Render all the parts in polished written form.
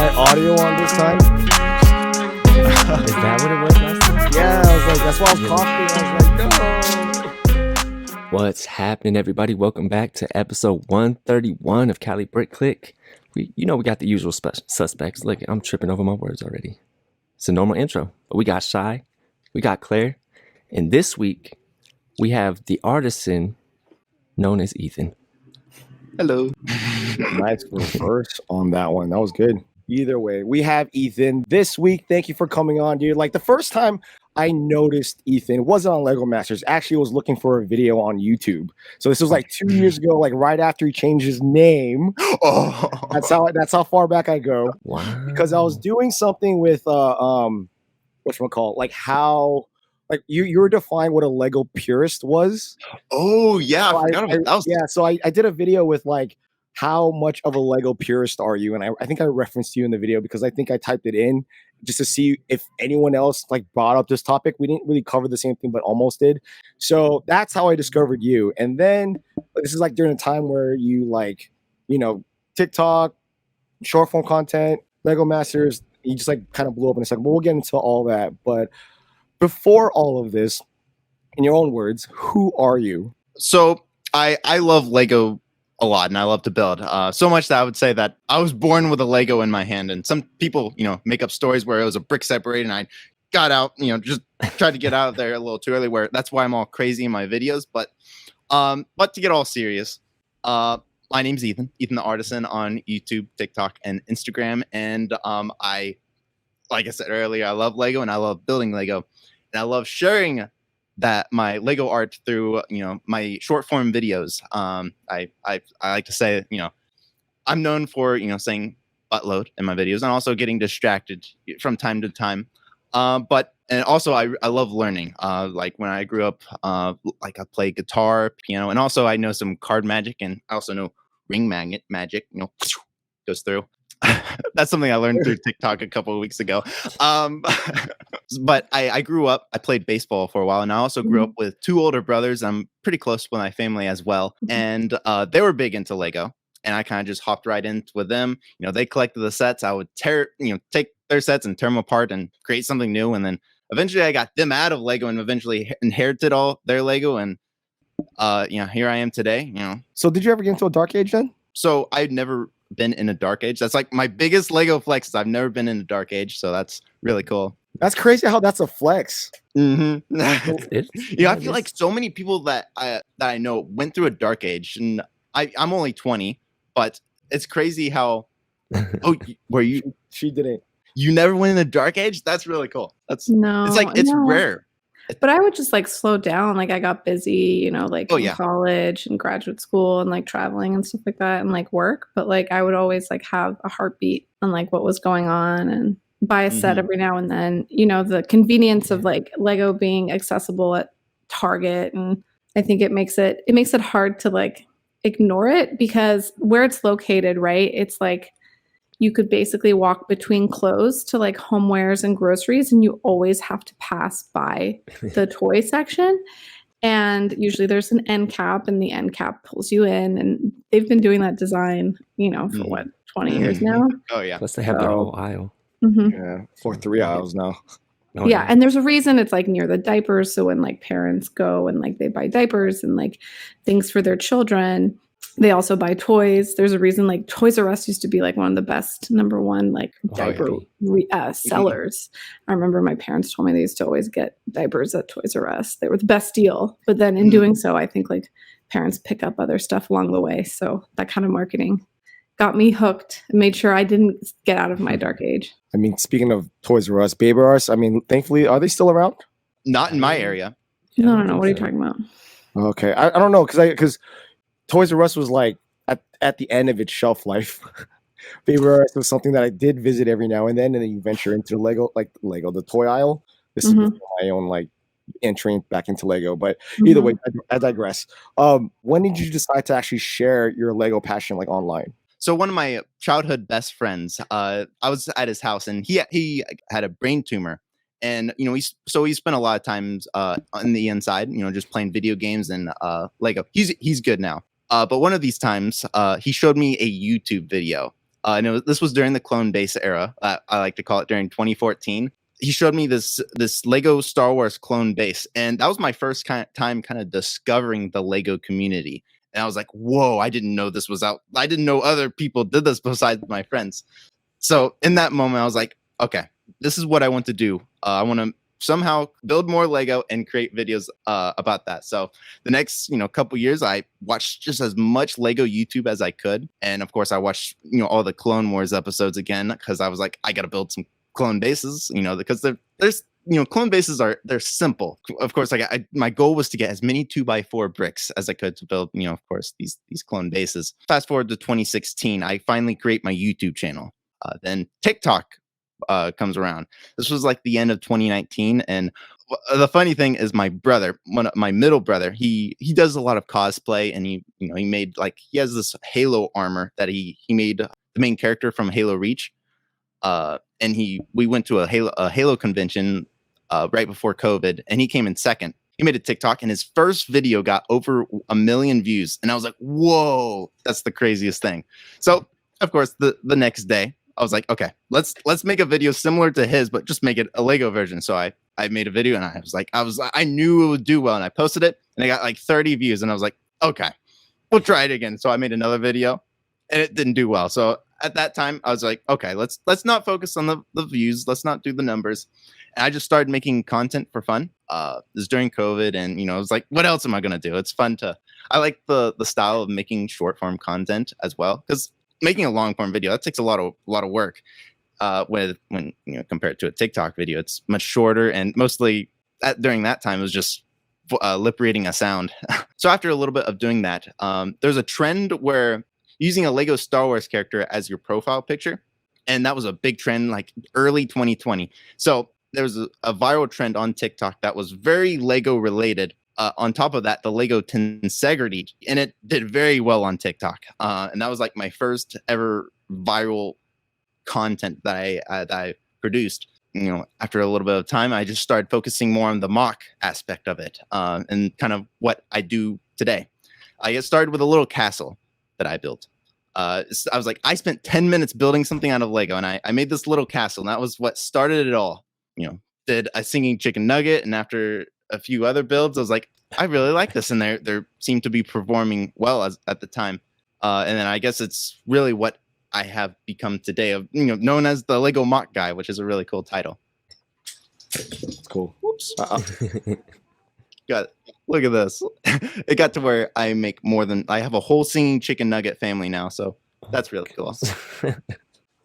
my audio on this time. Is that what it was last time? Yeah, I was like, that's why I was coughing. I was like, no. What's happening, everybody? Welcome back to episode 131 of Cali Brick Clique. We got the usual suspects. Look, I'm tripping over my words already. It's a normal intro, but we got Shy, we got Claire, and this week we have the artisan known as Ethan. Hello. Nice reverse on that one. That was good. Either way, we have Ethan this week. Thank you for coming on, dude. Like the first time I noticed Ethan, it wasn't on Lego Masters. Actually, I was looking for a video on YouTube. So this was like 2 years ago, like right after he changed his name. Oh, That's how far back I go. Wow. Because I was doing something with whatchamacallit, like how like you were defining what a Lego purist was. oh yeah, So I forgot about that. yeah, so I did a video with like how much of a Lego purist are you? And I think I referenced you in the video because I think I typed it in just to see if anyone else like brought up this topic. We didn't really cover the same thing, but almost did. So that's how I discovered you. And then this is like during a time where you like, TikTok, short form content, Lego Masters, you just like kind of blew up in a second. But we'll get into all that. But before all of this, in your own words, who are you? So I love Lego a lot, and I love to build so much that I would say that I was born with a Lego in my hand. And some people, make up stories where it was a brick separator, and I got out, just tried to get out of there a little too early. Where that's why I'm all crazy in my videos. But to get all serious, my name's Ethan the Artisan on YouTube, TikTok, and Instagram. And like I said earlier, I love Lego and I love building Lego, and I love sharing that my Lego art through my short form videos. I like to say I'm known for saying buttload in my videos and also getting distracted from time to time. And also I love learning. Like when I grew up, like I play guitar, piano, and also I know some card magic, and I also know ring magnet magic. Goes through. That's something I learned through TikTok a couple of weeks ago. But I grew up, I played baseball for a while, and I also grew up with two older brothers. I'm pretty close with my family as well. And they were big into Lego, and I kind of just hopped right in with them. They collected the sets. I would take their sets and tear them apart and create something new. And then eventually I got them out of Lego and eventually inherited all their Lego. And here I am today, So did you ever get into a dark age then? So I'd never been in a dark age. That's like my biggest Lego flex is I've never been in a dark age, so that's really cool. That's crazy how that's a flex. Mm-hmm. I feel like so many people that I know went through a dark age, and I'm only 20, but it's crazy how were you She didn't. you never went in a dark age? That's really cool. It's rare. But I would just like slow down. Like I got busy, in college and graduate school and like traveling and stuff like that and like work. But like I would always like have a heartbeat on like what was going on and buy a set every now and then. The convenience of like Lego being accessible at Target, and I think it makes it hard to like ignore it because where it's located, right? It's like you could basically walk between clothes to like homewares and groceries, and you always have to pass by the toy section. And usually there's an end cap, and the end cap pulls you in. And they've been doing that design, for 20 years now. Oh yeah. Plus they have their whole aisle. Mm-hmm. Yeah, for 3 aisles now. Oh, Yeah, and there's a reason it's like near the diapers. So when like parents go and like they buy diapers and like things for their children, they also buy toys. There's a reason like Toys R Us used to be like one of the best #1 like diaper sellers. I remember my parents told me they used to always get diapers at Toys R Us. They were the best deal. But then in doing so, I think like parents pick up other stuff along the way. So that kind of marketing got me hooked and made sure I didn't get out of my dark age. I mean, speaking of Toys R Us, Baby R Us, I mean, thankfully, are they still around? Not in my area. No. What are you talking about? Okay, I don't know because Toys R Us was like at the end of its shelf life. Baby R Us was something that I did visit every now and then you venture into the toy aisle. This is my own like entering back into Lego. But either way, I digress. When did you decide to actually share your Lego passion like online? So one of my childhood best friends, I was at his house, and he had a brain tumor. And, he spent a lot of times on the inside, just playing video games and Lego. He's good now. But one of these times, he showed me a YouTube video, And this was during the clone base era. I like to call it during 2014. He showed me this Lego Star Wars clone base, and that was my first time kind of discovering the Lego community. And I was like, whoa, I didn't know this was out. I didn't know other people did this besides my friends. So in that moment, I was like, okay, this is what I want to do. I want to somehow build more Lego and create videos about that. So the next, couple years, I watched just as much Lego YouTube as I could. And of course, I watched, all the Clone Wars episodes again, because I was like, I got to build some clone bases, because there's clone bases they're simple. Of course, my goal was to get as many 2x4 bricks as I could to build, of course, these clone bases. Fast forward to 2016, I finally create my YouTube channel. Then TikTok comes around. This was like the end of 2019, and the funny thing is, my brother, my middle brother, he does a lot of cosplay, and he made he has this Halo armor that he made the main character from Halo Reach. And we went to a Halo convention right before COVID, and he came in second. He made a TikTok, and his first video got over 1 million views, and I was like, "Whoa, that's the craziest thing!" So, of course, the next day, I was like, "Okay, let's make a video similar to his, but just make it a Lego version." So I made a video, and I knew it would do well, and I posted it, and I got like 30 views, and I was like, "Okay, we'll try it again." So I made another video, and it didn't do well. So at that time, I was like, okay, let's not focus on the views. Let's not do the numbers. And I just started making content for fun. This was during COVID, and I was like, what else am I gonna do? It's fun I like the style of making short form content as well, because making a long form video, that takes a lot of work. When compared to a TikTok video, it's much shorter, and mostly during that time it was just lip reading a sound. So after a little bit of doing that, there's a trend where using a Lego Star Wars character as your profile picture. And that was a big trend like early 2020. So there was a viral trend on TikTok that was very Lego related. On top of that, the Lego tensegrity, and it did very well on TikTok. And that was like my first ever viral content that I produced. After a little bit of time, I just started focusing more on the mock aspect of it, and kind of what I do today. I started with a little castle that I built. I was like, I spent 10 minutes building something out of Lego, and I made this little castle, and that was what started it all. Did a singing chicken nugget, and after a few other builds, I was like, I really like this, and they seemed to be performing well at the time. And then I guess it's really what I have become today, of known as the Lego Mock Guy, which is a really cool title. It's cool. Whoops. Look at this. It got to where I have a whole singing chicken nugget family now, so that's really cool.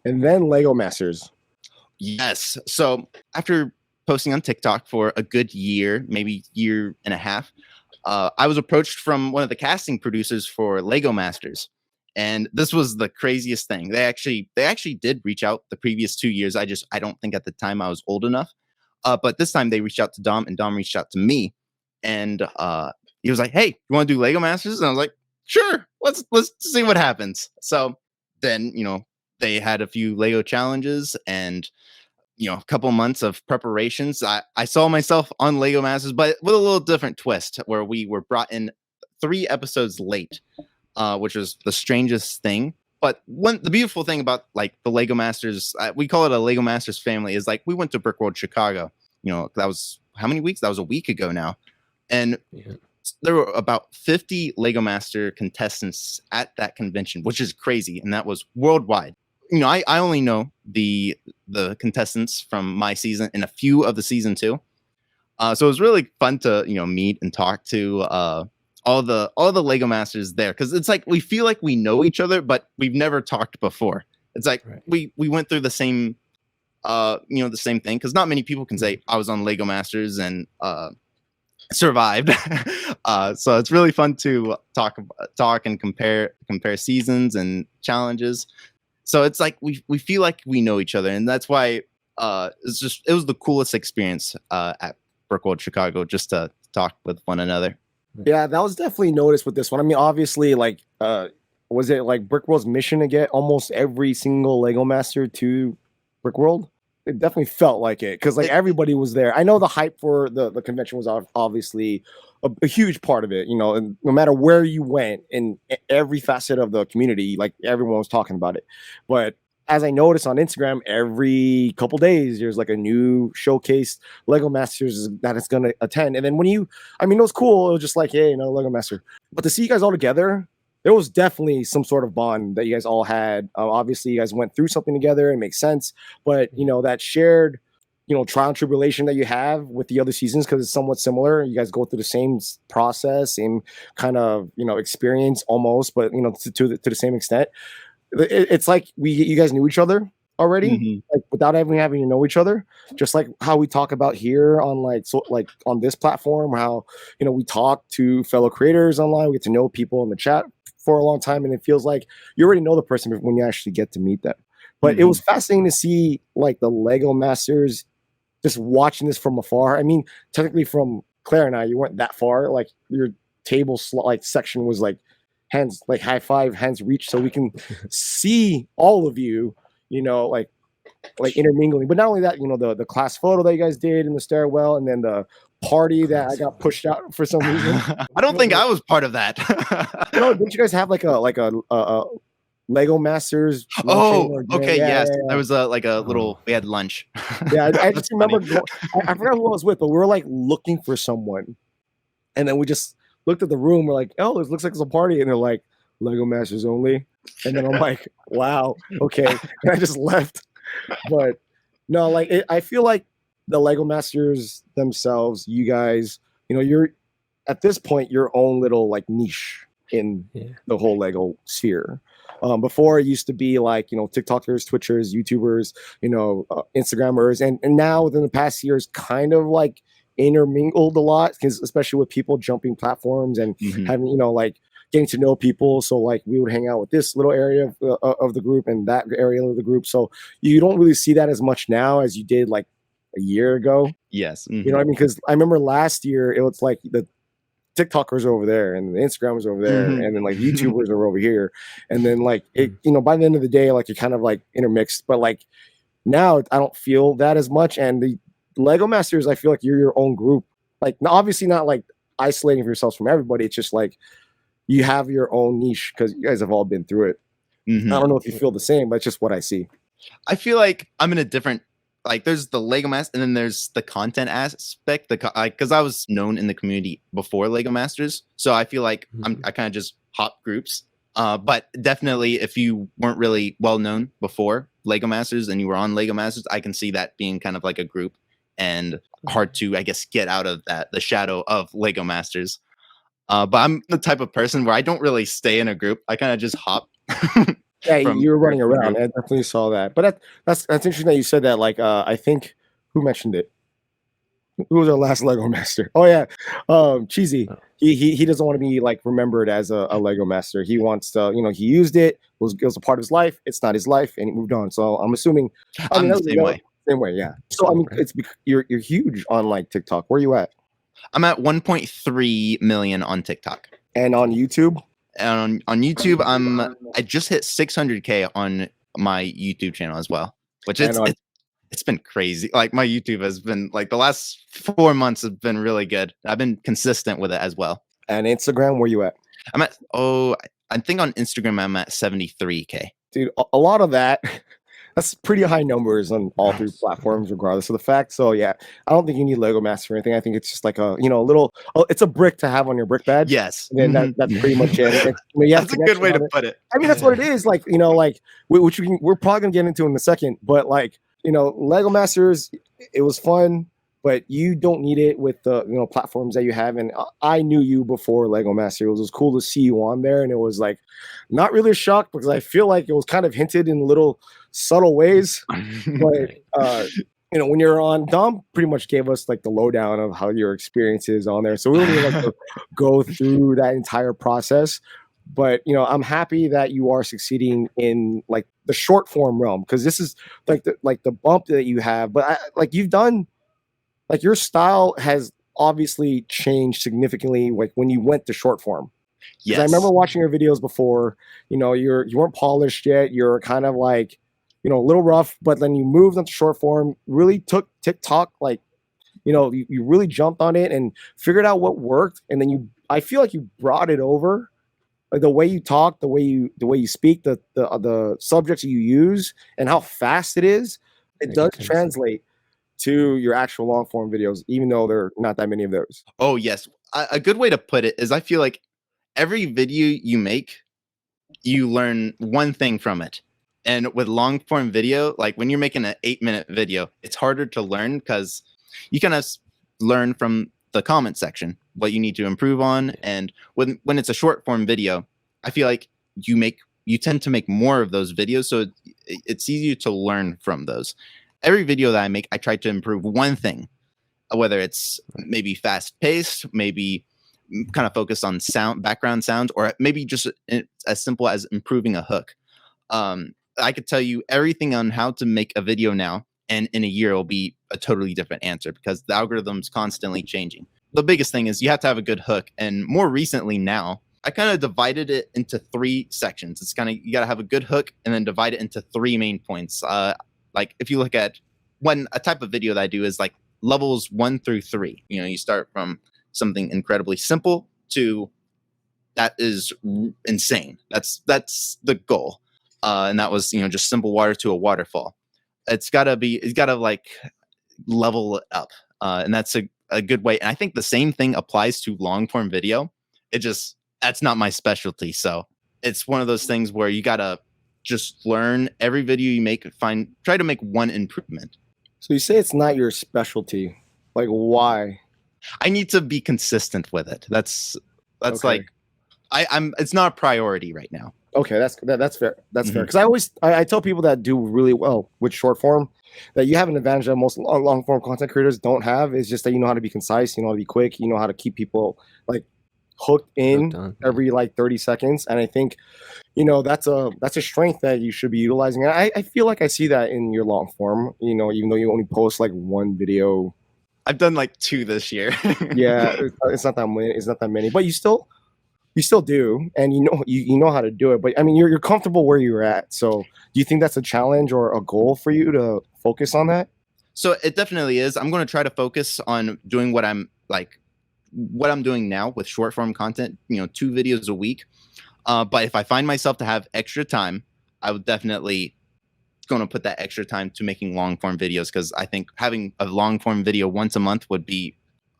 And then Lego Masters. Yes. So after posting on TikTok for a good year, maybe year and a half, I was approached from one of the casting producers for Lego Masters. And this was the craziest thing. They actually did reach out the previous 2 years. I don't think at the time I was old enough. But this time they reached out to Dom, and Dom reached out to me. And he was like, "Hey, you want to do Lego Masters?" And I was like, "Sure, let's see what happens." So then, they had a few Lego challenges, and a couple months of preparations. I saw myself on Lego Masters, but with a little different twist, where we were brought in 3 episodes late, which was the strangest thing. But the beautiful thing about the Lego Masters, we call it a Lego Masters family, is we went to Brick World Chicago. That was how many weeks? That was a week ago now. And there were about 50 Lego Master contestants at that convention, which is crazy. And that was worldwide. I only know the contestants from my season and a few of the season 2. So it was really fun to, meet and talk to all the Lego Masters there. Cause it's we feel like we know each other, but we've never talked before. It's right. we went through the same, the same thing. Cause not many people can say I was on Lego Masters and, survived. So it's really fun to talk and compare seasons and challenges. So it's we feel like we know each other, and that's why it was the coolest experience at Brick World Chicago, just to talk with one another. Yeah, that was definitely noticed with this one. I mean, obviously, was it Brick World's mission to get almost every single Lego Master to Brick World? It definitely felt like it because like everybody was there. I know the hype for the convention was obviously a huge part of it, you know, and no matter where you went in every facet of the community, like everyone was talking about it. But as I noticed on Instagram, every couple days there's like a new showcase Lego Masters that it's gonna attend. And then it was cool. It was just like, hey, you know, Lego Master. But to see you guys all together, there was definitely some sort of bond that you guys all had. Obviously, you guys went through something together. It makes sense. But, you know, that shared, you know, trial and tribulation that you have with the other seasons, because it's somewhat similar. You guys go through the same process, same kind of, you know, experience almost, but, you know, to the same extent. It's like you guys knew each other already, like without even having to know each other, just like how we talk about here on like on this platform, how, you know, we talk to fellow creators online, we get to know people in the chat for a long time, and it feels like you already know the person when you actually get to meet them. But it was fascinating to see like the Lego Masters, just watching this from afar. I mean, technically from Claire and I, you weren't that far. Like your table like section was like hands, like high five, hands reach, so we can see all of you, you know, like intermingling. But not only that, you know, the class photo that you guys did in the stairwell, and then the party that I got pushed out for some reason. I don't think I was part of that. You know, didn't you guys have like a Lego Masters? Oh, okay, yes. There was a little. We had lunch. Yeah, I just remember. I forgot who I was with, but we were like looking for someone, and then we just looked at the room. We're like, oh, it looks like it's a party, and they're like, Lego Masters only. And then I'm like, wow, okay, and I just left. But no, like I feel like the Lego Masters themselves, you guys, you know, you're at this point your own little like niche in the whole Lego sphere. Before it used to be like, you know, TikTokers, Twitchers, YouTubers, you know, Instagrammers, and now within the past years, kind of like intermingled a lot, because especially with people jumping platforms and having, you know, like getting to know people. So like we would hang out with this little area of the group and that area of the group. So you don't really see that as much now as you did like a year ago. Yes. You know what I mean? Because I remember last year it was like the TikTokers over there and the Instagrammers over there, and then like YouTubers are over here, and then like it, you know, by the end of the day, like you're kind of like intermixed. But like now, I don't feel that as much. And the Lego Masters, I feel like you're your own group. Like obviously not like isolating yourselves from everybody. It's just like you have your own niche because you guys have all been through it. I don't know if you feel the same, but it's just what I see. I feel like I'm in a different. Like there's the Lego Masters, and then there's the content aspect. Because I was known in the community before Lego Masters, so I feel like I kind of just hop groups. But definitely, if you weren't really well known before Lego Masters and you were on Lego Masters, I can see that being kind of like a group and hard to, I guess, get out of the shadow of Lego Masters. But I'm the type of person where I don't really stay in a group. I kind of just hop. Yeah, you were running around. I definitely saw that. But that's interesting that you said that. Like, I think who mentioned it? Who was our last Lego Master? Oh yeah, Cheesy. He doesn't want to be like remembered as a Lego Master. He wants to, you know, he used it. It was a part of his life. It's not his life, and he moved on. So I'm assuming. I'm the same way. Same way, yeah. So I mean, you're huge on like TikTok. Where are you at? I'm at 1.3 million on TikTok. And on YouTube? And on YouTube, I just hit 600K on my YouTube channel as well, which it's been crazy. Like my YouTube has been like the last 4 months have been really good. I've been consistent with it as well. And Instagram, where you at? I'm at I think on Instagram I'm at 73K. Dude, a lot of that's pretty high numbers on all three platforms, regardless of the fact. So yeah, I don't think you need Lego Master or anything. I think it's just like a, you know, a little. it's a brick to have on your brick badge. Yes, and then that's pretty much it. That's a good way to put it. I mean, that's what it is. Like, you know, like which we're probably gonna get into in a second. But like, you know, Lego Masters, it was fun, but you don't need it with the, you know, platforms that you have. And I knew you before Lego Master. It was cool to see you on there, and it was like not really a shock because I feel like it was kind of hinted in little subtle ways. But you know, when you're on, Dom pretty much gave us like the lowdown of how your experience is on there. So we don't even like to go through that entire process. But you know, I'm happy that you are succeeding in like the short form realm, because this is like the bump that you have. But like you've done, like your style has obviously changed significantly. Like when you went to short form. Yes, I remember watching your videos before. You know, you weren't polished yet. You're kind of like a little rough, but then you moved into short form, really took TikTok, like, you really jumped on it and figured out what worked. And then I feel like you brought it over, like the way you talk, the way you speak, the subjects you use, and how fast it is. It does translate to your actual long form videos, even though there are not that many of those. Oh yes, a good way to put it is I feel like every video you make, you learn one thing from it. And with long form video, like when you're making an 8-minute video, it's harder to learn because you kind of learn from the comment section what you need to improve on. And when it's a short form video, I feel like you tend to make more of those videos, so it's easier to learn from those. Every video that I make, I try to improve one thing, whether it's maybe fast paced, maybe kind of focused on background sounds, or maybe just as simple as improving a hook. I could tell you everything on how to make a video now, and in a year it'll be a totally different answer because the algorithm's constantly changing. The biggest thing is you have to have a good hook, and more recently now, I kind of divided it into 3 sections. It's kind of, you got to have a good hook and then divide it into 3 main points. Like if you look at a type of video that I do is like levels 1 through 3. You start from something incredibly simple to that is insane. That's the goal. And that was, just simple water to a waterfall. It's gotta like level it up. And that's a good way. And I think the same thing applies to long form video. That's not my specialty. So it's one of those things where you gotta just learn every video you make, try to make one improvement. So you say it's not your specialty. Like why? I need to be consistent with it. That's Okay. like it's not a priority right now. Okay, that's fair. That's fair. Because I tell people that do really well with short form that you have an advantage that most long form content creators don't have. Is just that you know how to be concise, you know how to be quick, you know how to keep people like hooked every like 30 seconds. And I think that's a strength that you should be utilizing. And I feel like I see that in your long form. Even though you only post like 1 video. I've done like 2 this year. Yeah, it's not that many. It's not that many, but you still do, and you know how to do it. But I mean, you're comfortable where you're at. So do you think that's a challenge or a goal for you to focus on that? So it definitely is. I'm going to try to focus on doing what I'm doing now with short form content. 2 videos a week. But if I find myself to have extra time, I would definitely going to put that extra time to making long form videos, because I think having a long form video once a month would be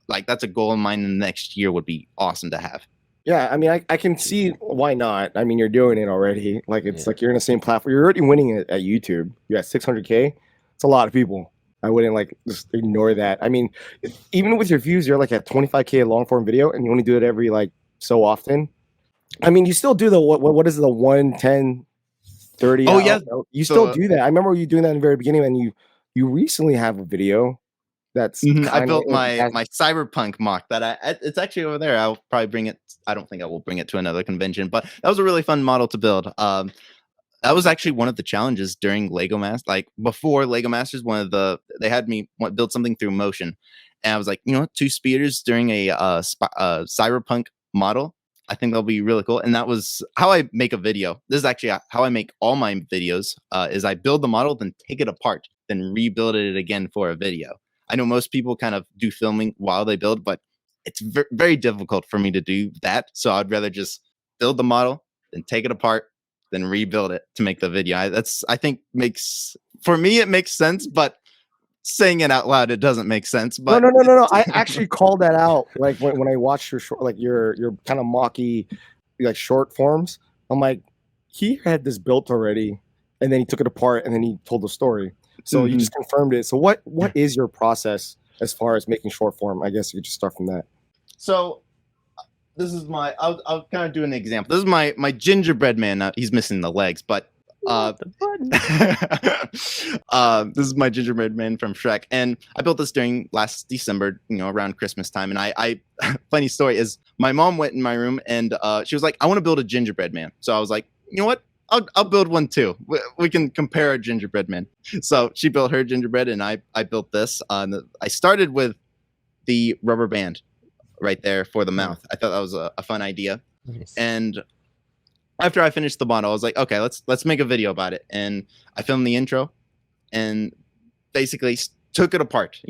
like, that's a goal of mine in the next year, would be awesome to have. Yeah, I mean, I can see why not. I mean, you're doing it already. Like, it's like you're in the same platform. You're already winning it at YouTube. You got 600K. It's a lot of people. I wouldn't just ignore that. I mean, even with your views, you're like at 25K a long form video, and you only do it every so often. I mean, you still do the what is it, the 110 30? Oh yeah, you still do that. I remember you doing that in the very beginning, and you recently have a video that's I built my cyberpunk mock that it's actually over there. I'll probably bring it. I don't think I will bring it to another convention, but that was a really fun model to build. That was actually one of the challenges during Lego Masters. Like before Lego Masters, they had me build something through motion, and I was like, 2 speeders during a cyberpunk model. I think that'll be really cool. And that was how I make a video. This is actually how I make all my videos, is I build the model, then take it apart, then rebuild it again for a video. I know most people kind of do filming while they build, but it's very difficult for me to do that. So I'd rather just build the model, then take it apart, then rebuild it to make the video. I think for me, it makes sense, but saying it out loud, it doesn't make sense. But no. I actually called that out. Like when I watched your short, your kind of mocky, short forms. I'm like, he had this built already, and then he took it apart, and then he told the story. So you just confirmed it. So what is your process as far as making short form? I guess you could just start from that. So this is I'll kind of do an example. This is my gingerbread man. He's missing the legs, but this is my gingerbread man from Shrek, and I built this during last December, around Christmas time. And I funny story is, my mom went in my room and she was like, I want to build a gingerbread man. So I was like, you know what? I'll build one too. We can compare a gingerbread man. So she built her gingerbread, and I built this. I started with the rubber band right there for the mouth. I thought that was a fun idea. Nice. And after I finished the model, I was like, okay, let's make a video about it. And I filmed the intro and basically took it apart.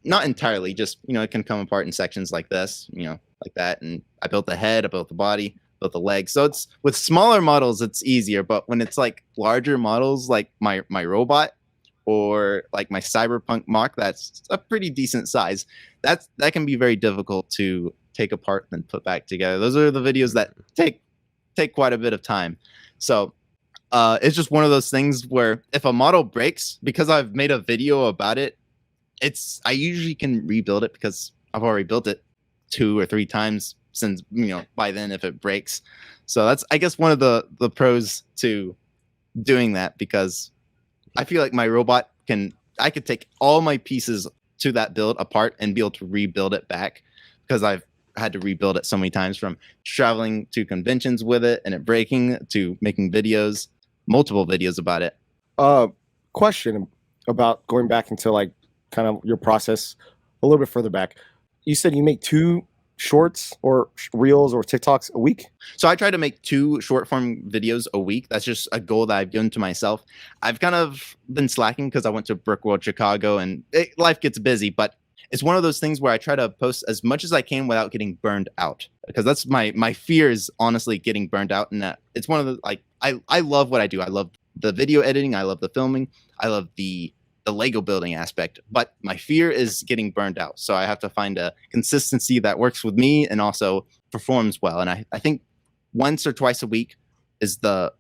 Not entirely, just it can come apart in sections like this, like that. And I built the head, I built the body, built the legs. So it's with smaller models, it's easier. But when it's like larger models, like my robot or like my cyberpunk mock, that's a pretty decent size. That can be very difficult to take apart and put back together. Those are the videos that take quite a bit of time. So it's just one of those things where if a model breaks, because I've made a video about it, I usually can rebuild it because I've already built it 2 or 3 times since, by then if it breaks. So that's, I guess, one of the pros to doing that, because I feel like my robot I could take all my pieces to that build apart and be able to rebuild it back, because I've had to rebuild it so many times, from traveling to conventions with it and it breaking to making multiple videos about it. Question about going back into like kind of your process a little bit further back. You said you make 2 shorts or reels or TikToks a week? So I try to make 2 short form videos a week. That's just a goal that I've given to myself. I've kind of been slacking because I went to Brick World Chicago and life gets busy, but it's one of those things where I try to post as much as I can without getting burned out, because that's my fear, is honestly getting burned out. And that it's one of the, like, I love what I do. I love the video editing. I love the filming. I love the Lego building aspect, but my fear is getting burned out. So I have to find a consistency that works with me and also performs well. And I think once or twice a week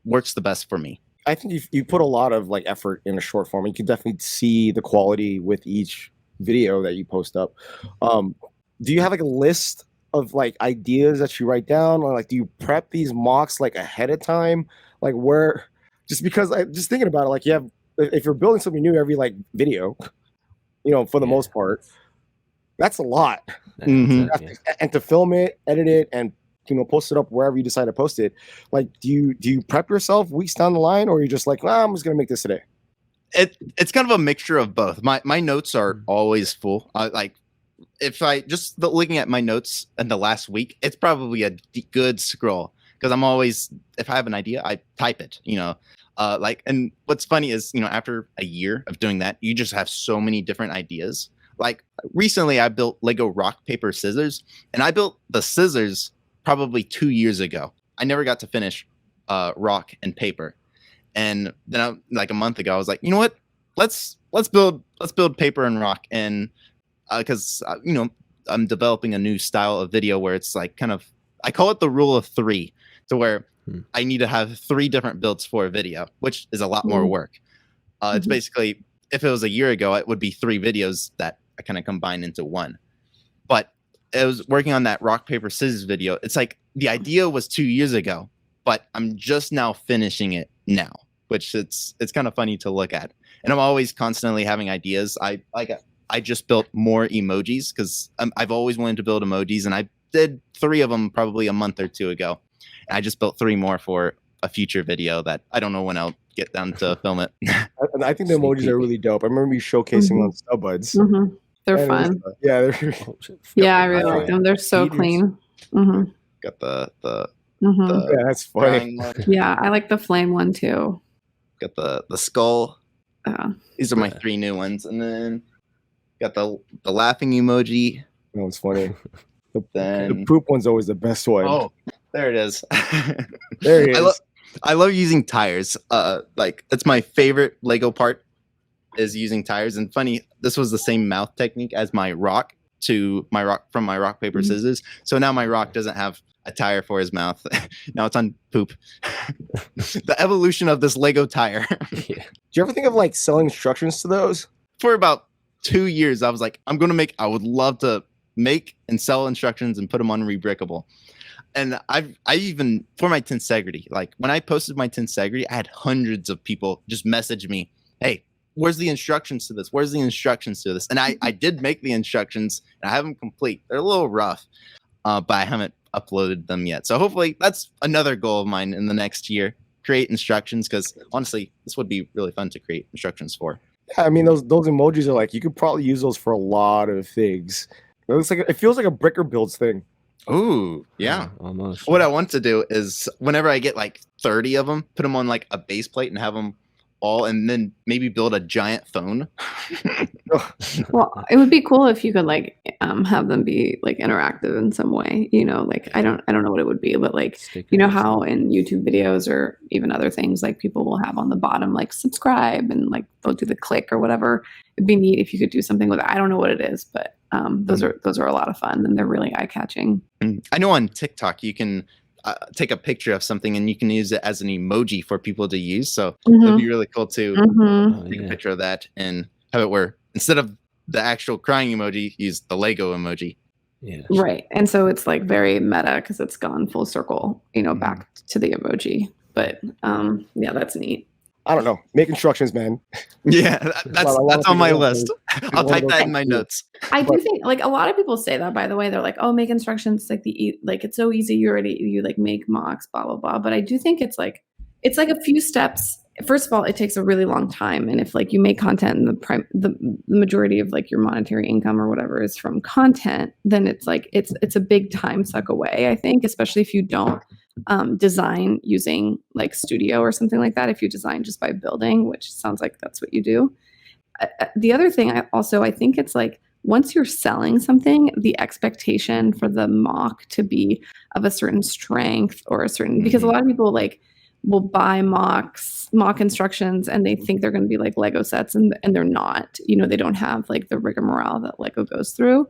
works the best for me. I think you put a lot of like effort in a short form. You can definitely see the quality with each video that you post up. Do you have like a list of like ideas that you write down, or like do you prep these mocks like ahead of time? Like where, just because just thinking about it, like you have, if you're building something new every like video, for the most part, that's a lot. Mm-hmm. And to film it, edit it, and post it up wherever you decide to post it. Like, do you prep yourself weeks down the line, or are you just like, well, I'm just gonna make this today? It's kind of a mixture of both. My notes are always full. Like, if I just looking at my notes in the last week, it's probably a good scroll, because I'm always, if I have an idea, I type it. And what's funny is, after a year of doing that, you just have so many different ideas. Like recently, I built Lego rock, paper, scissors, and I built the scissors probably 2 years ago. I never got to finish rock and paper. And then like a month ago, I was like, you know what? Let's build paper and rock. And because I'm developing a new style of video where it's like kind of, I call it the rule of 3, to where I need to have 3 different builds for a video, which is a lot more work. It's basically, if it was a year ago, it would be 3 videos that I kind of combine into one. But I was working on that rock, paper, scissors video. It's like the idea was 2 years ago, but I'm just now finishing it now, which it's kind of funny to look at. And I'm always constantly having ideas. I just built more emojis because I've always wanted to build emojis, and I did 3 of them probably a month or 2 ago. And I just built 3 more for a future video that I don't know when I'll get down to film it. I think the emojis are really dope. I remember you showcasing on Stubbuds. Mm-hmm. They're fun. Yeah, I really like them. They're so clean. Mm-hmm. Got the yeah, that's funny. Yeah, I like the flame one too. Got the skull. These are my 3 new ones, and then got the laughing emoji. That one's funny. The poop one's always the best one. Oh, there it is. There it is. I love using tires. Like that's my favorite Lego part, is using tires. And funny, this was the same mouth technique as my rock from my rock, paper, scissors. So now my rock doesn't have a tire for his mouth. Now it's on poop. The evolution of this Lego tire. Do you ever think of like selling instructions to those? For about 2 years, I was like, I would love to make and sell instructions and put them on Rebrickable. And I even, for my Tensegrity, like when I posted my Tensegrity, I had hundreds of people just message me, hey, where's the instructions to this? Where's the instructions to this? And I did make the instructions, and I have them complete. They're a little rough, but I haven't uploaded them yet. So hopefully that's another goal of mine in the next year, create instructions, because honestly, this would be really fun to create instructions for. Yeah, I mean, those emojis are like, you could probably use those for a lot of things. It feels like a Bricker Builds thing. Ooh, yeah. Almost. What I want to do is whenever I get like 30 of them, put them on like a base plate and have them all, and then maybe build a giant phone. Well, it would be cool if you could like have them be like interactive in some way, you know, like I don't know what it would be, but like you know how in YouTube videos or even other things like people will have on the bottom like subscribe and like they'll do the click or whatever. It'd be neat if you could do something with it. I don't know what it is, but those are a lot of fun and they're really eye-catching. I know on TikTok you can take a picture of something and you can use it as an emoji for people to use. So it'd be really cool to take a picture of that and have it where instead of the actual crying emoji, use the Lego emoji. Yeah. Right. And so it's like very meta because it's gone full circle, you know, back to the emoji. But yeah, that's neat. I don't know. Make instructions, man. Yeah, that's on my list. I'll type that in my notes. I do think like a lot of people say that, by the way. They're like, oh, make instructions like like it's so easy. You like make mocks, blah, blah, blah. But I do think it's like a few steps. First of all, it takes a really long time. And if like you make content and the majority of like your monetary income or whatever is from content, then it's like it's a big time suck away, I think, especially if you don't design using like Studio or something like that. If you design just by building, which sounds like that's what you do. The other thing I think it's like once you're selling something, the expectation for the mock to be of a certain strength or a certain, because a lot of people like will buy mock instructions and they think they're going to be like Lego sets and they're not, you know, they don't have like the rigmarole that Lego goes through.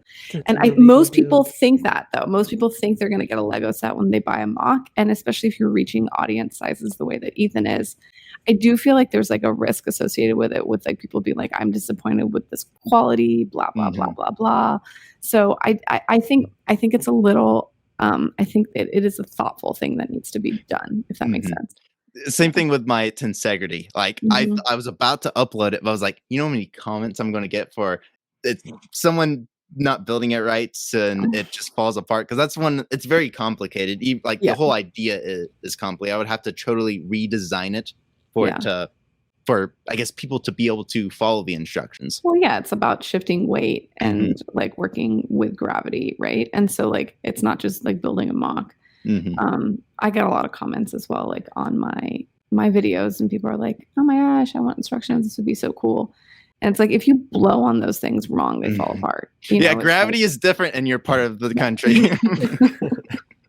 And most people think that though. Most people think they're going to get a Lego set when they buy a mock. And especially if you're reaching audience sizes the way that Ethan is, I do feel like there's like a risk associated with it, with like people being like, I'm disappointed with this quality, blah, blah, blah, blah, blah. So I think it's a little, I think it is a thoughtful thing that needs to be done, if that makes sense. Same thing with my Tensegrity. Like I was about to upload it, but I was like, you know how many comments I'm going to get for it, someone not building it right and it just falls apart, because that's one, it's very complicated. The whole idea is complicated. I would have to totally redesign it for it to, for I guess people to be able to follow the instructions. Well, yeah, it's about shifting weight and like working with gravity, right? And so like it's not just like building a mock. I get a lot of comments as well, like on my videos, and people are like, "Oh my gosh, I want instructions. This would be so cool." And it's like if you blow on those things wrong, they fall apart. You know, gravity is different in your part of the country.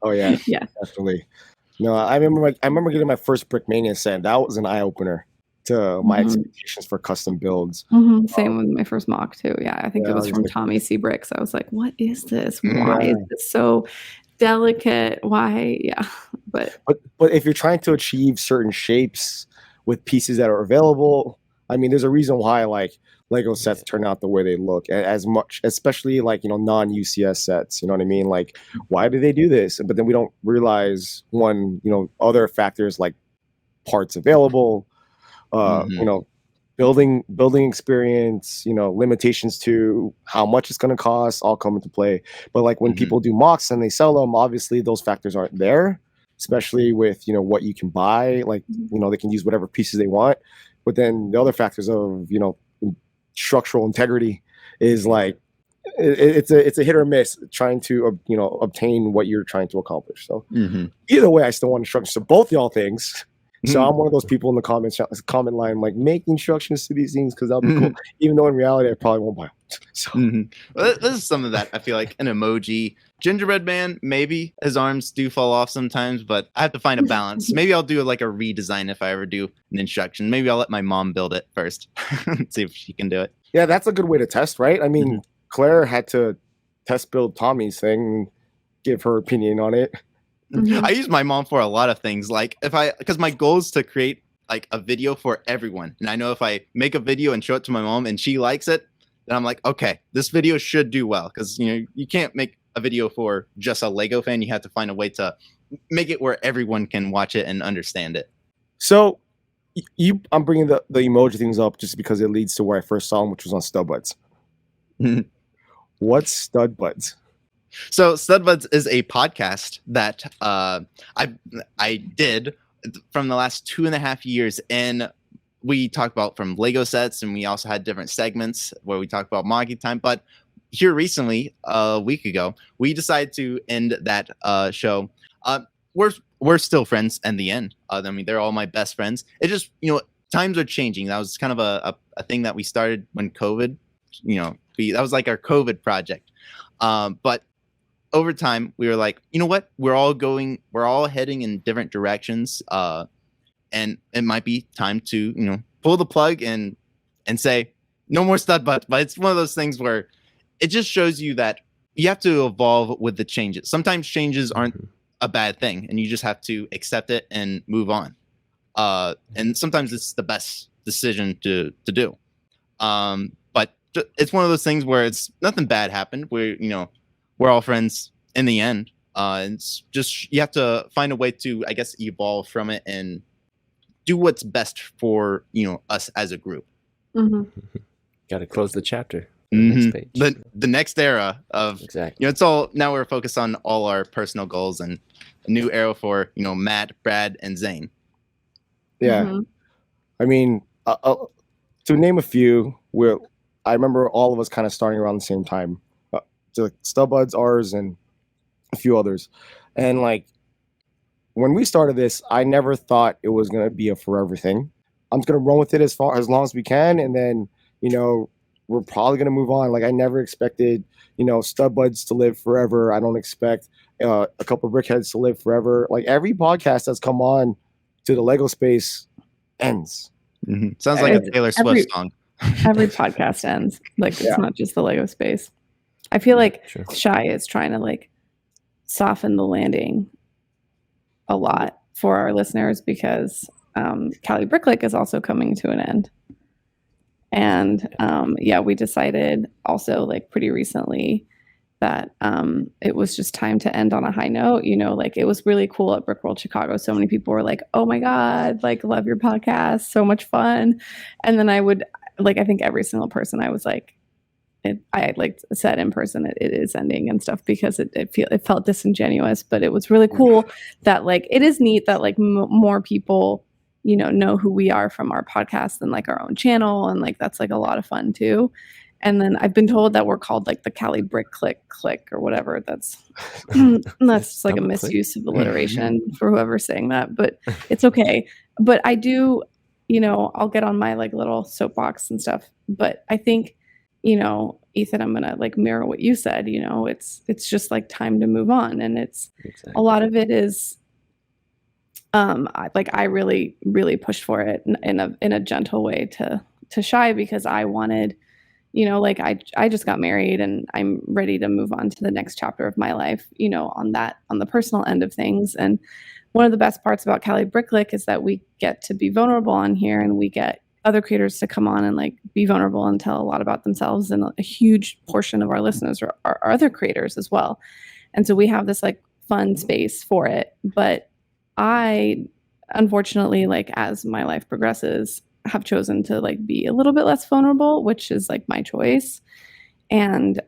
Oh yeah, definitely. No, I remember getting my first Brickmania set. That was an eye opener to my expectations for custom builds. Same with my first mock too. Yeah, I think it was from Tommy C. Bricks. I was like, "What is this? Why is this so delicate? Why?" Yeah, but if you're trying to achieve certain shapes with pieces that are available, I mean, there's a reason why like Lego sets turn out the way they look, as much, especially like, you know, non-UCS sets, you know what I mean? Like, why do they do this? But then we don't realize one, you know, other factors like parts available, you know, building experience, you know, limitations to how much it's going to cost all come into play. But like when people do mocks and they sell them, obviously those factors aren't there, especially with, you know, what you can buy. Like, you know, they can use whatever pieces they want. But then the other factors of, you know, structural integrity is like, it's a hit or miss trying to, you know, obtain what you're trying to accomplish. So either way, I still want instructions to both y'all things. So I'm one of those people in the comment line, like, make instructions to these things because that'll be cool. Even though in reality, I probably won't buy them. So well, this is some of that. I feel like an emoji. Gingerbread Man, maybe his arms do fall off sometimes, but I have to find a balance. Maybe I'll do like a redesign if I ever do an instruction. Maybe I'll let my mom build it first, see if she can do it. Yeah, that's a good way to test, right? I mean, Claire had to test build Tommy's thing and give her opinion on it. I use my mom for a lot of things. Like because my goal is to create like a video for everyone. And I know if I make a video and show it to my mom and she likes it, then I'm like, okay, this video should do well. Because, you know, you can't make a video for just a Lego fan. You have to find a way to make it where everyone can watch it and understand it. So I'm bringing the emoji things up just because it leads to where I first saw them, which was on Stud Buds. What's Stud Buds? So Stud Buds is a podcast that I did from the last 2.5 years, and we talked about from Lego sets, and we also had different segments where we talked about Moggy time. But here recently, a week ago, we decided to end that show. We're still friends in the end. I mean, they're all my best friends. It just, times are changing. That was kind of a thing that we started when COVID, that was like our COVID project. But over time, we were like, you know what? We're all heading in different directions. And it might be time to, pull the plug and say, no more stud butts. But it's one of those things where it just shows you that you have to evolve with the changes. Sometimes changes aren't a bad thing, and you just have to accept it and move on. And sometimes it's the best decision to do. But it's one of those things where it's nothing bad happened. We're all friends in the end. It's just, you have to find a way to, I guess, evolve from it and do what's best for, us as a group. Got to close the chapter. Next page. The next era of, exactly. It's all, now we're focused on all our personal goals and a new era for, Matt, Brad, and Zane. Yeah. I mean, to name a few, I remember all of us kind of starting around the same time. So Stubbuds, ours, and a few others. And like, when we started this, I never thought it was going to be a forever thing. I'm just going to run with it as long as we can. And then, we're probably going to move on. Like, I never expected, Stubbuds to live forever. I don't expect a couple of Brickheads to live forever. Like, every podcast that's come on to the Lego space ends. Sounds like a Taylor Swift song. Every podcast ends. Like, it's not just the Lego space. I feel like Shy is trying to like soften the landing a lot for our listeners because Cali Brick Clique is also coming to an end. And we decided also like pretty recently that it was just time to end on a high note. Like, it was really cool at Brickworld Chicago. So many people were like, oh my God, like, love your podcast, so much fun. And then I would like, I think every single person I was like, I like said in person, it is ending and stuff because it felt disingenuous, but it was really cool that like, it is neat that like more people, know who we are from our podcast than like our own channel. And like, that's like a lot of fun too. And then I've been told that we're called like the Cali Brick Clique or whatever. That's just like a misuse of alliteration for whoever's saying that, but it's okay. But I do, I'll get on my like little soapbox and stuff, but I think, Ethan, I'm gonna like mirror what you said. It's just like time to move on, and it's a lot of it is, I really really pushed for it in a gentle way to Shy because I wanted, like I just got married and I'm ready to move on to the next chapter of my life, on the personal end of things. And one of the best parts about Cali Brick Clique is that we get to be vulnerable on here, and we get other creators to come on and like be vulnerable and tell a lot about themselves. And a huge portion of our listeners are other creators as well. And so we have this like fun space for it. But I, unfortunately, like as my life progresses, have chosen to like be a little bit less vulnerable, which is like my choice. And,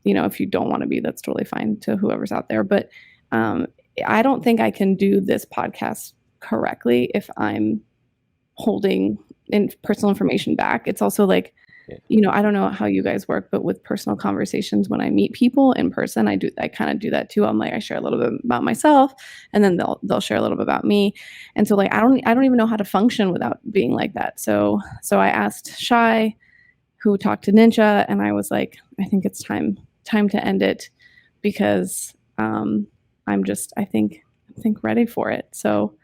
if you don't want to be, that's totally fine to whoever's out there. But I don't think I can do this podcast correctly if I'm holding personal information back. It's also like, I don't know how you guys work, but with personal conversations, when I meet people in person, I kind of do that too. I'm like, I share a little bit about myself, and then they'll share a little bit about me. And so like, I don't even know how to function without being like that. So I asked Shy, who talked to Ninja, and I was like, I think it's time to end it because I'm just, I think ready for it. So.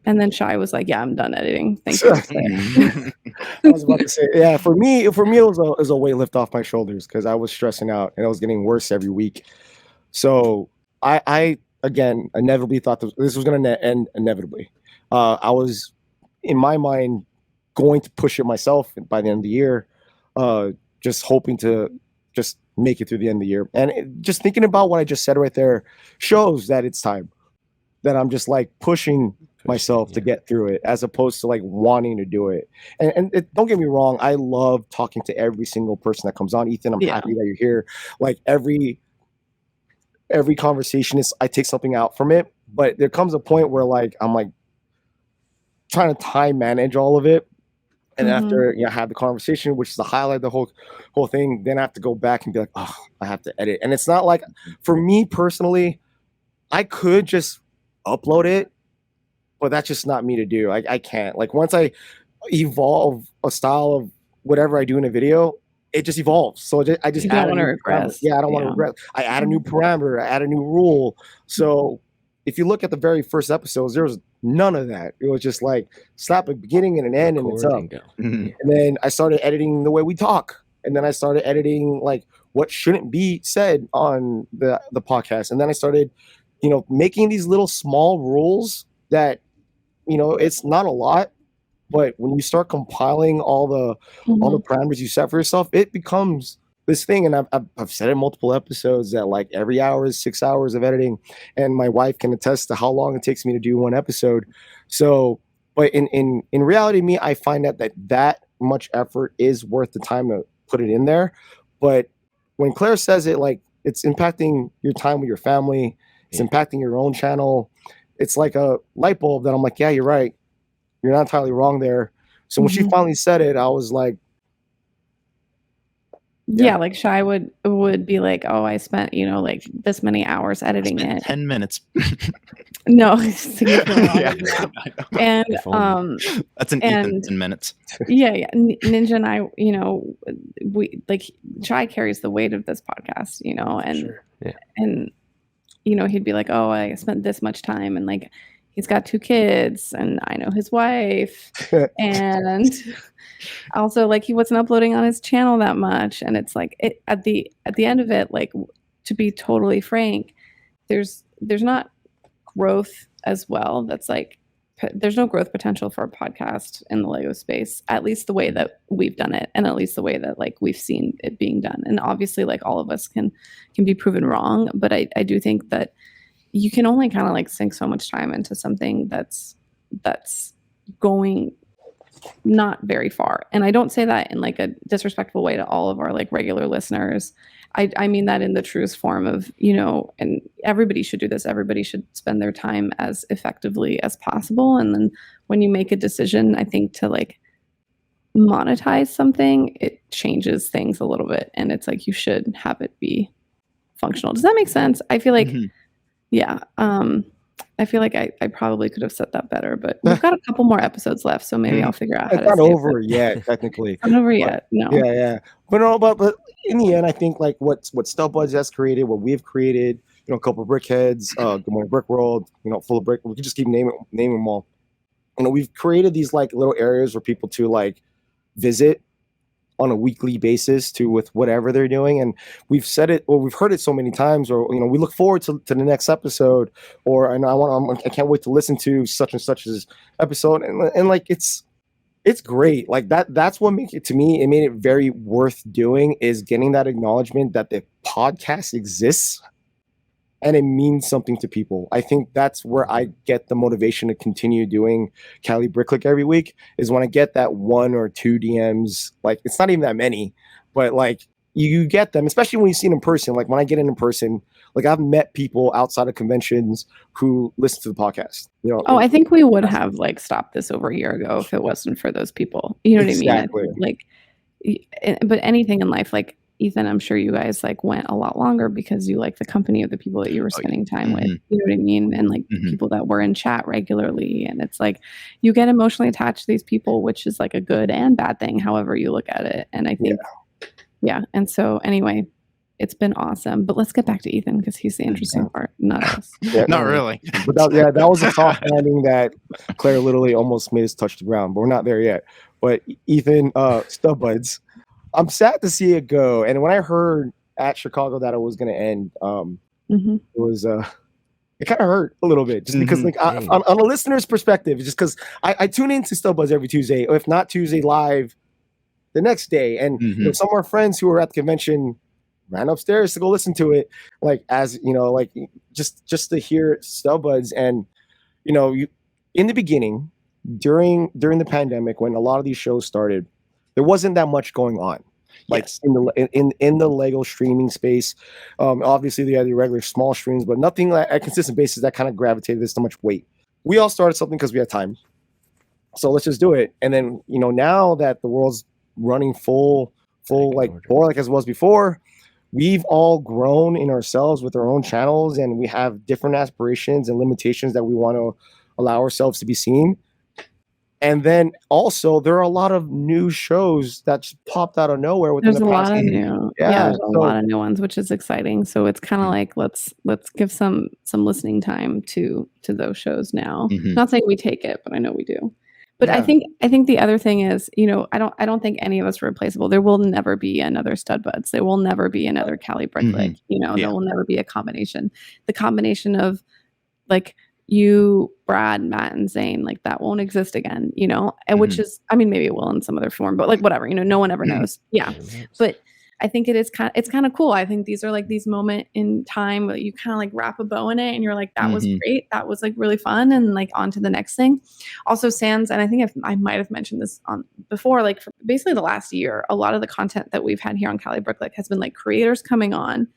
And then Shy was like, "Yeah, I'm done editing. Thank you." I was about to say, yeah. For me, it was a weight lift off my shoulders because I was stressing out and it was getting worse every week. So I again inevitably thought this was going to end inevitably. I was in my mind going to push it myself by the end of the year, just hoping to just make it through the end of the year. And just thinking about what I just said right there shows that it's time. That I'm just like pushing myself to get through it as opposed to like wanting to do it. And don't get me wrong, I love talking to every single person that comes on. Ethan, I'm happy that you're here. Like every conversation I take something out from it, but there comes a point where like I'm like trying to time manage all of it. And after I have the conversation, which is the highlight of the whole thing, then I have to go back and be like, oh, I have to edit. And it's not like, for me personally, I could just upload it, but that's just not me to do. I can't. Like, once I evolve a style of whatever I do in a video, it just evolves. So I just don't want to regress. Yeah, I don't want to regress. I add a new parameter, I add a new rule. So if you look at the very first episodes, there was none of that. It was just like slap a beginning and an end, and it's up. And then I started editing the way we talk, and then I started editing like what shouldn't be said on the podcast, and then I started, making these little small rules that, it's not a lot, but when you start compiling all the parameters you set for yourself, it becomes this thing. And I've said in multiple episodes that like every hour is 6 hours of editing, and my wife can attest to how long it takes me to do one episode. So, but in reality, I find that much effort is worth the time to put it in there. But when Claire says it, like, it's impacting your time with your family, it's impacting your own channel, it's like a light bulb that I'm like, yeah, you're right. You're not entirely wrong there. So when she finally said it, I was like, yeah, like Shy would be like, oh, I spent, like this many hours editing it. 10 minutes. No. And that's an Ethan 10 minutes. Yeah. Ninja and I, we like, Shy carries the weight of this podcast, and Sure. Yeah. And he'd be like, oh, I spent this much time, and like he's got 2 kids, and I know his wife, and also like he wasn't uploading on his channel that much. And it's like at the end of it, like, to be totally frank, there's not growth as well. That's like, there's no growth potential for a podcast in the Lego space, at least the way that we've done it, and at least the way that like we've seen it being done. And obviously like all of us can be proven wrong, but I do think that you can only kind of like sink so much time into something that's going not very far. And I don't say that in like a disrespectful way to all of our like regular listeners. I mean that in the truest form of, and everybody should do this. Everybody should spend their time as effectively as possible. And then when you make a decision, I think, to like monetize something, it changes things a little bit. And it's like, you should have it be functional. Does that make sense? I feel like, yeah. I feel like I probably could have said that better, but we've got a couple more episodes left, so maybe I'll figure out how to say it. It's not over it. yet, technically. It's not over yet, no. Yeah. But in the end, I think like what Stubbuds has created, what we've created, a couple of brickheads, Good Morning Brick World, full of brick. We could just keep naming them all. We've created these like little areas for people to like visit on a weekly basis with whatever they're doing. And we've said it, or we've heard it so many times, or, we look forward to the next episode, or I can't wait to listen to such and such's episode. And like, it's great. Like that's what makes it, to me, it made it very worth doing, is getting that acknowledgement that the podcast exists and it means something to people. I think that's where I get the motivation to continue doing Cali Brick Clique every week, is when I get that 1 or 2 DMs. Like, it's not even that many, but like you get them, especially when you see it in person. Like when I get in person, like I've met people outside of conventions who listen to the podcast. Oh, I think we would have like stopped this over a year ago if it wasn't for those people. You know what exactly. I mean? Like, but anything in life, like, Ethan, I'm sure you guys like went a lot longer because you like the company of the people that you were spending time with. You know what I mean? And like people that were in chat regularly. And it's like you get emotionally attached to these people, which is like a good and bad thing, however you look at it. And I think, yeah. And so anyway, it's been awesome. But let's get back to Ethan, because he's the interesting part, not us. Not really. But that was a soft landing that Claire literally almost made us touch the ground, but we're not there yet. But Ethan, Stubbuds, I'm sad to see it go. And when I heard at Chicago that it was going to end, it was it kind of hurt a little bit, just because like on a listener's perspective, just because I tune into Stubbuds every Tuesday, or if not Tuesday live, the next day. And some of our friends who were at the convention ran upstairs to go listen to it, like as like just to hear Stubbuds. And in the beginning, during the pandemic, when a lot of these shows started, there wasn't that much going on, like in the Lego streaming space. Obviously, they had the regular small streams, but nothing like at consistent basis that kind of gravitated this so much weight. We all started something because we had time. So let's just do it. And then, now that the world's running full like more like as it was before, we've all grown in ourselves with our own channels, and we have different aspirations and limitations that we want to allow ourselves to be seen. And then also there are a lot of new shows that just popped out of nowhere within there's the a past lot of new there's a lot of new ones, which is exciting. So it's kind of like let's give some listening time to those shows now. Not saying we take it, but I know we do. But I think the other thing is, I don't think any of us are replaceable. There will never be another Stud Buds. There will never be another Cali Brick Clique. There will never be a combination. The combination of like you, Brad, Matt, and Zane, like that won't exist again, and which is, I mean, maybe it will in some other form, but like whatever, no one ever knows. Yeah. But I think it's kind of cool. I think these are like these moment in time where you kind of like wrap a bow in it and you're like, that was great. That was like really fun. And like on to the next thing. Also Sans, and I think I might have mentioned this on before, like for basically the last year, a lot of the content that we've had here on Cali Brick Clique has been like creators coming on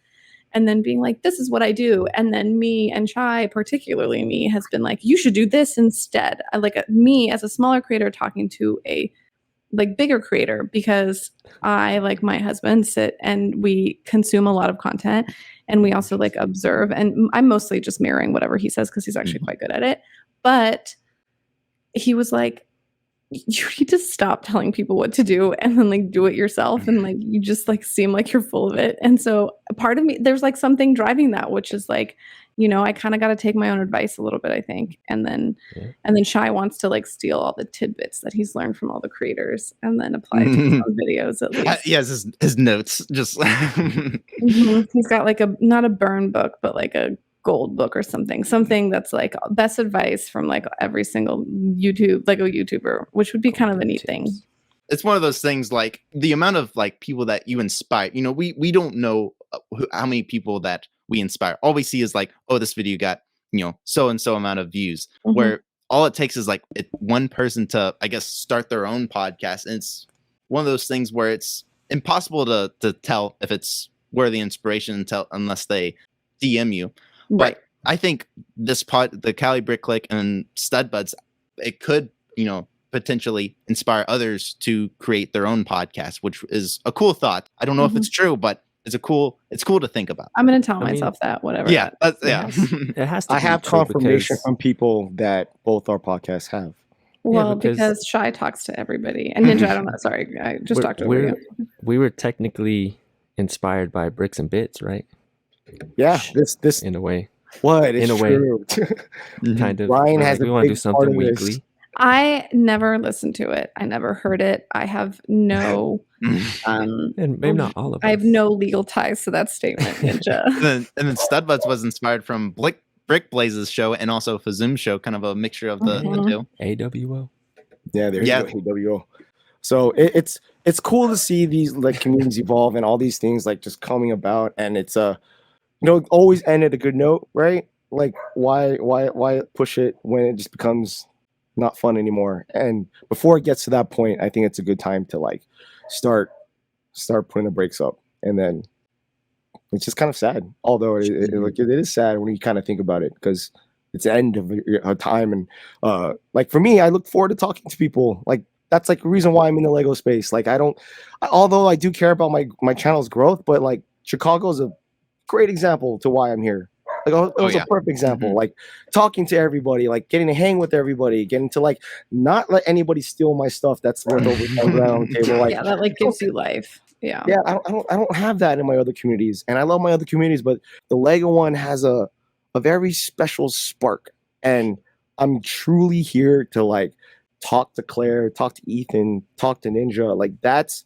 and then being like, this is what I do. And then me and Shai, particularly me, has been like, you should do this instead. Me as a smaller creator talking to a like bigger creator, because I, like my husband, sit and we consume a lot of content and we also like observe, and I'm mostly just mirroring whatever he says because he's actually quite good at it. But he was like, you need to stop telling people what to do and then like do it yourself, and like you just like seem like you're full of it. And so part of me, there's like something driving that, which is like, I kind of got to take my own advice a little bit, I think. And then Shai wants to like steal all the tidbits that he's learned from all the creators and then apply it to his own videos at least. Yes, his notes just. He's got like not a burn book, but like a gold book or something that's like best advice from like every single YouTuber, which would be kind of a neat thing. It's one of those things, like the amount of like people that you inspire, we don't know how many people that we inspire. All we see is like, oh, this video got, so and so amount of views, where all it takes is like one person to, I guess, start their own podcast. And it's one of those things where it's impossible to tell if it's worthy inspiration unless they DM you. Right. But I think the Cali Brick Clique and Stud Buds, it could, potentially inspire others to create their own podcast, which is a cool thought. I don't know if it's true, but it's cool to think about. I'm going to tell myself that, whatever. Yeah. It has to. I have confirmation from people that both our podcasts have. Well, because Shai talks to everybody. And Ninja, I don't know. Sorry, I just talked over you. We were technically inspired by Bricks and Bits, right? Yeah, this in a way. What? It's in a true. Way, kind of. Ryan has. We want to do something weekly. I never listened to it. I never heard it. I have no. And maybe not all of us. I have no legal ties to that statement, Ninja. and then Stud Buds was inspired from Brick Blaze's show and also Fazum's show, kind of a mixture of the two. AWO. Yeah, there's AWO. So it's cool to see these like communities evolve and all these things like just coming about, and it's always end at a good note, right? Like why push it when it just becomes not fun anymore? And before it gets to that point, I think it's a good time to like start putting the brakes up. And then it's just kind of sad, although it is sad when you kind of think about it, because it's the end of a time. And like for me, I look forward to talking to people. Like that's like the reason why I'm in the Lego space. Like although I do care about my channel's growth, but like Chicago is a great example to why I'm here. Like it was a perfect example. Like talking to everybody, like getting to hang with everybody, getting to like not let anybody steal my stuff that's worth over $10 on the table. Like, yeah, that like gives you life. Yeah. Yeah, I don't have that in my other communities, and I love my other communities, but the Lego one has a very special spark, and I'm truly here to like talk to Claire, talk to Ethan, talk to Ninja. Like that's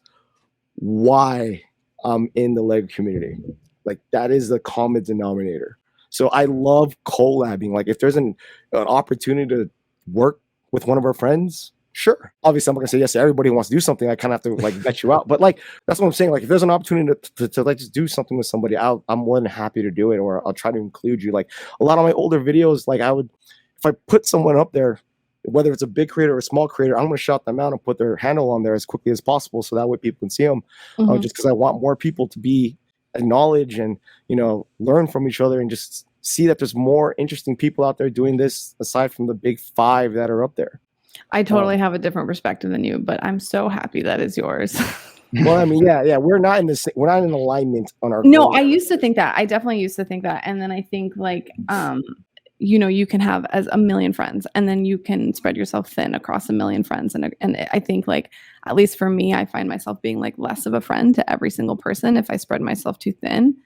why I'm in the Lego community. Like that is the common denominator. So I love collabing. Like if there's an opportunity to work with one of our friends, sure. Obviously, I'm not gonna say yes to everybody who wants to do something. I kind of have to like vet you out. But like that's what I'm saying. Like if there's an opportunity to like just do something with somebody, I'm more than happy to do it, or I'll try to include you. Like a lot of my older videos, like I would, if I put someone up there, whether it's a big creator or a small creator, I'm gonna shout them out and put their handle on there as quickly as possible, so that way people can see them. Just because I want more people to be acknowledge and learn from each other and just see that there's more interesting people out there doing this aside from the big five that are up there. I totally have a different perspective than you, but I'm so happy that is yours. Well, I mean, yeah, we're not in alignment on our No, goals. I used to think that. I definitely used to think that. And then I think like, you can have as a million friends and then you can spread yourself thin across a million friends. And I think like, at least for me, I find myself being like less of a friend to every single person if I spread myself too thin.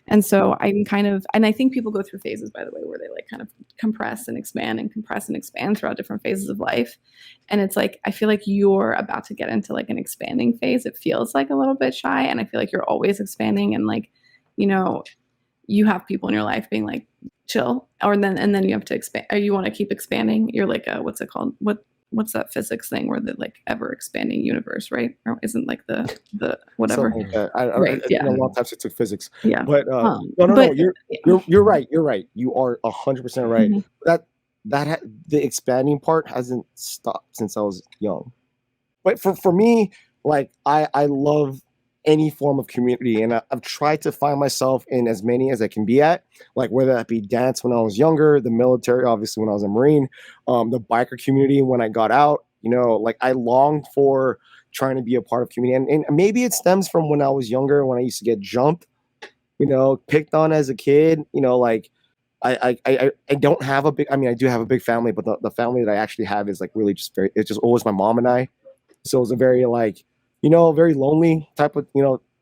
And so I'm and I think people go through phases, by the way, where they like kind of compress and expand throughout different phases of life. And it's like, I feel like you're about to get into like an expanding phase. It feels like a little bit shy. And I feel like you're always expanding and like, you have people in your life being like, chill, and then you have to expand, or you want to keep expanding. You're like, what's it called? What's that physics thing where the like ever expanding universe, right? Or isn't like the whatever? Like that. I yeah. A long time since I took physics. Yeah. But no. You're right. You're right. You are 100% right. Mm-hmm. The expanding part hasn't stopped since I was young. But for me, like I love any form of community, and I've tried to find myself in as many as I can be at, like whether that be dance when I was younger, the military, obviously when I was a Marine, the biker community when I got out, like I longed for trying to be a part of community, and maybe it stems from when I was younger, when I used to get jumped, picked on as a kid, like I don't have a big, I mean, I do have a big family, but the family that I actually have is like really just it's just always my mom and I. So it's a very like, very lonely type of,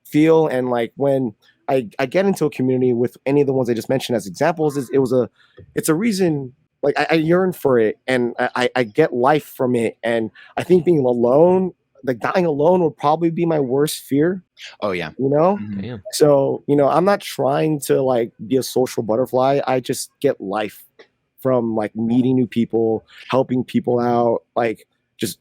feel. And like when I get into a community with any of the ones I just mentioned as examples, it's a reason, like I yearn for it, and I get life from it. And I think being alone, like dying alone, would probably be my worst fear. Oh yeah. Damn. So, I'm not trying to like be a social butterfly. I just get life from like meeting new people, helping people out, like just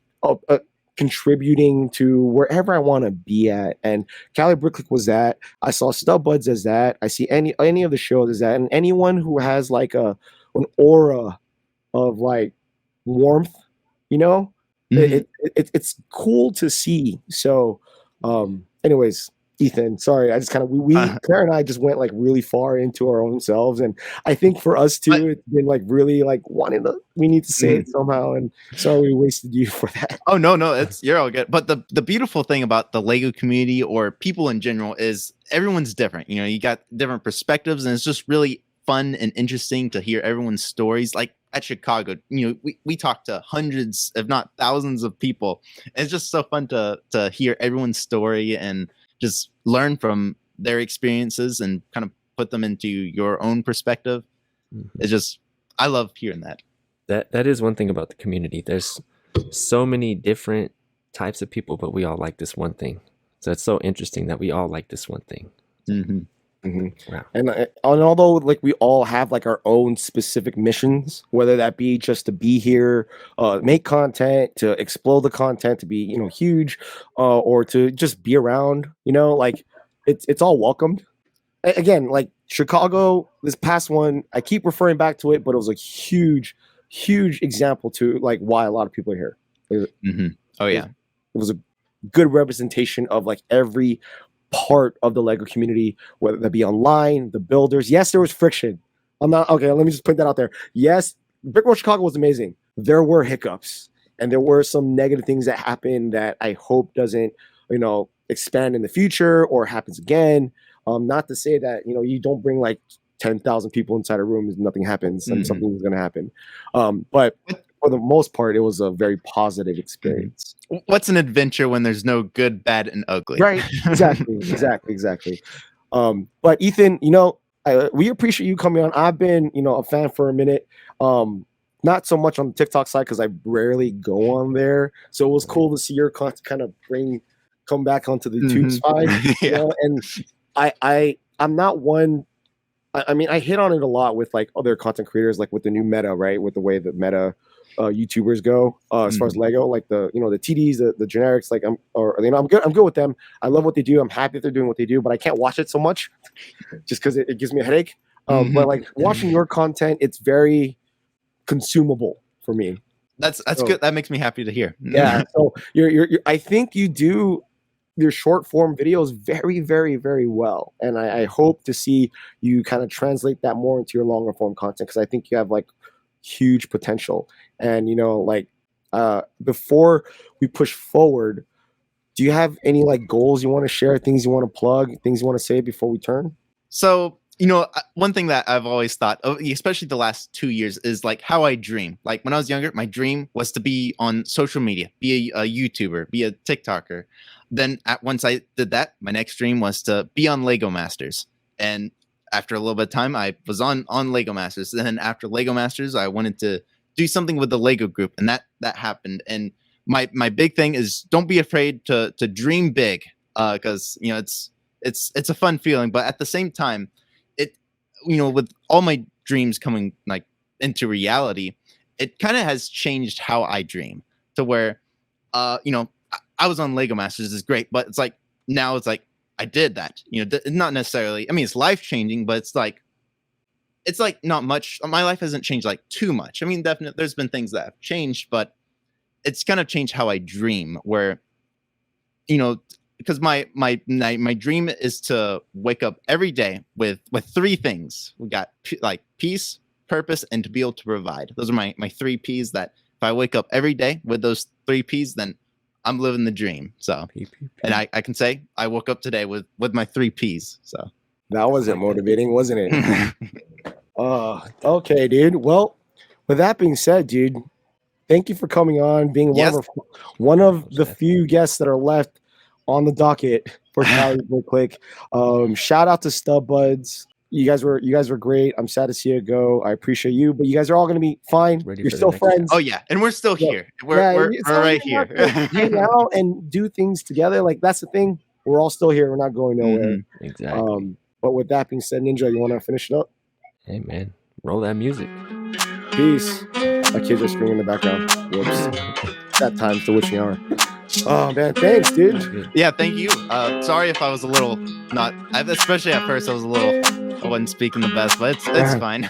contributing to wherever I want to be at. And Cali Brick Clique was that. I saw Stub Buds as that. I see any of the shows as that. And anyone who has like an aura of like warmth, it's cool to see. So anyways, Ethan, sorry, I just kind of Claire and I just went like really far into our own selves, and I think for us too, it's been like really like we need to say it somehow, and sorry we wasted you for that. Oh no, you're all good. But the beautiful thing about the Lego community or people in general is everyone's different. You got different perspectives, and it's just really fun and interesting to hear everyone's stories. Like at Chicago, we talk to hundreds, if not thousands, of people. It's just so fun to hear everyone's story and just learn from their experiences and kind of put them into your own perspective. Mm-hmm. It's just, I love hearing that. That is one thing about the community. There's so many different types of people, but we all like this one thing. So it's so interesting that we all like this one thing. Mm-hmm. Mm-hmm. Wow. And although like we all have like our own specific missions, whether that be just to be here, make content, to explode the content, to be huge, or to just be around, like it's all welcomed. Again, like Chicago, this past one, I keep referring back to it, but it was a huge example to like why a lot of people are here. Oh yeah, it was a good representation of like every part of the Lego community, whether that be online, the builders. Yes, there was friction. Let me just put that out there. Yes, Brickworld Chicago was amazing. There were hiccups and there were some negative things that happened that I hope doesn't, expand in the future or happens again. Not to say that, you don't bring like 10,000 people inside a room and nothing happens and something's going to happen. But for the most part, it was a very positive experience. What's an adventure when there's no good, bad, and ugly? Right. Exactly. But Ethan, we appreciate you coming on. I've been, a fan for a minute. Not so much on the TikTok side because I rarely go on there. So it was cool to see your content kind of come back onto the tube side. Yeah. And I'm not one. I mean, I hit on it a lot with like other content creators, like with the new meta, right? With the way that meta YouTubers go as far as Lego, like the the TDs, the generics, like I'm good with them. I love what they do. I'm happy that they're doing what they do, but I can't watch it so much just because it gives me a headache. But like watching your content, it's very consumable for me. That's good. That makes me happy to hear. Yeah. So you're I think you do your short form videos very, very, very well. And I hope to see you kind of translate that more into your longer form content, because I think you have like huge potential. And like before we push forward, do you have any like goals you want to share, things you want to plug, things you want to say before we turn? So, one thing that I've always thought, especially the last 2 years, is like how I dream. Like when I was younger, my dream was to be on social media, be a YouTuber, be a TikToker. Then once I did that, my next dream was to be on Lego Masters. And after a little bit of time, I was on Lego Masters. And then after Lego Masters, I wanted to do something with the Lego group, and that happened. And my big thing is don't be afraid to dream big, because it's a fun feeling. But at the same time, with all my dreams coming like into reality, it kind of has changed how I dream to where, I was on Lego Masters is great, but it's like now it's like I did that, not necessarily. I mean, it's life changing, but it's like not much. My life hasn't changed like too much. I mean, definitely there's been things that have changed, but it's kind of changed how I dream. Where, because my dream is to wake up every day with 3 things. We got like peace, purpose, and to be able to provide. Those are my 3 P's. That if I wake up every day with those 3 P's, then I'm living the dream. So, and I can say I woke up today with my 3 P's. So that wasn't motivating, wasn't it? Okay, dude. Well, with that being said, dude, thank you for coming on, being one of the few guests that are left on the docket for Cali Brick Clique. Shout out to Stub Buds. You guys were great. I'm sad to see it go. I appreciate you, but you guys are all gonna be fine. You're still friends. Oh yeah, and we're still here. We're right here. Hang out and do things together. Like that's the thing. We're all still here. We're not going nowhere. Exactly. But with that being said, Ninja, you want to finish it up? Hey man, roll that music. Peace. My kids are screaming in the background. Whoops. That time's the witching hour. Oh man, thanks, dude. Yeah, thank you. Sorry if I was a little especially at first I wasn't speaking the best, but it's fine.